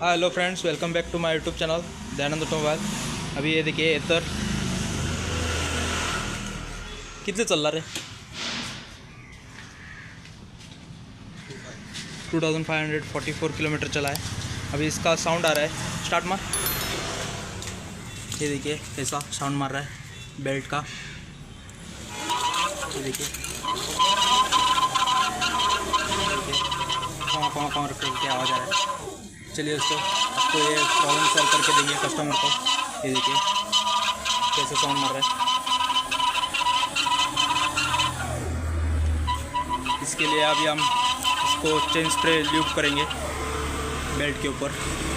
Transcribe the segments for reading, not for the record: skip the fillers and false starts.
हाँ hello friends, welcome back to my YouTube channel Dayanand automobile. अभी ये देखिए एतर कितने चल रहा है? 2544 किलोमीटर चला है। अभी इसका साउंड आ रहा है, स्टार्ट मार। ये देखिए कैसा साउंड मार रहा है बेल्ट का। ये देखिए कौन करके आवाज़ आ रहा है। चलिए दोस्तों, आपको ये प्रॉब्लम सॉल्व करके देंगे कस्टमर को। ये देखिए कैसे साउंड मार रहा है। इसके लिए अभी हम इसको चेन स्प्रे ल्यूब करेंगे बेल्ट के ऊपर।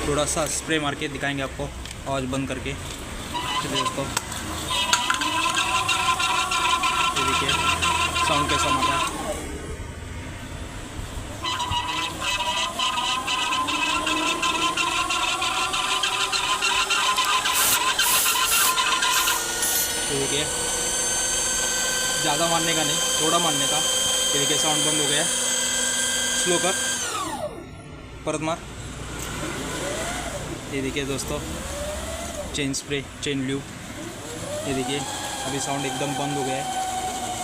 थोड़ा सा स्प्रे मार के दिखाएंगे आपको आवाज़ बंद करके। चलिए दोस्तों, ये देखिए साउंड कैसा मार रहा है। देखिए ज़्यादा मारने का नहीं, थोड़ा मारने का। ये देखिए साउंड बंद हो गया। स्लो कर, परत मार। ये देखिए दोस्तों चेन स्प्रे, चेन ल्यूब। ये देखिए अभी साउंड एकदम बंद हो गया है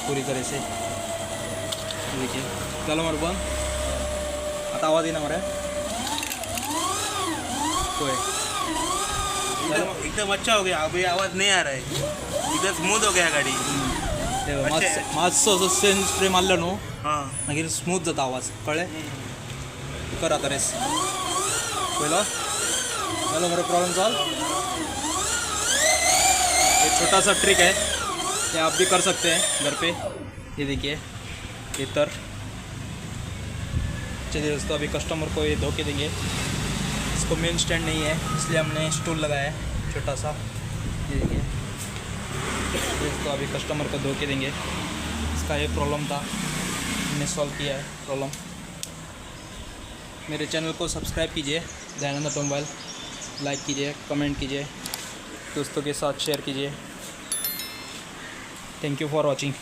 पूरी तरह से। ये देखिए चलो मारो बंद। आता आवाज़ ही ना मारा कोई। एकदम अच्छा हो गया, अभी आवाज़ नहीं आ रहा है। इधर स्मूथ हो गया गाडी। मातसो असो चेन स्प्रे मारलं न्हू, हां मागीर स्मूथ जाता आवाज, कळ्ळें? कर आता रेस पळयलो चलो मेरा प्रॉब्लम सॉल्व। एक छोटा सा ट्रिक है, ये आप भी कर सकते हैं घर पे। ये देखिए ये तर। चलिए दोस्तों, अभी कस्टमर को ये धो के देंगे। इसको मेन स्टैंड नहीं है इसलिए हमने स्टूल लगाया है छोटा सा। ये देखिए दोस्तों, अभी कस्टमर को धो के देंगे। इसका ये प्रॉब्लम था, हमने सॉल्व किया है प्रॉब्लम। मेरे चैनल को सब्सक्राइब कीजिए दयानंद ऑटोमोबाइल, लाइक कीजिए, कमेंट कीजिए, दोस्तों के साथ शेयर कीजिए। Thank you for watching.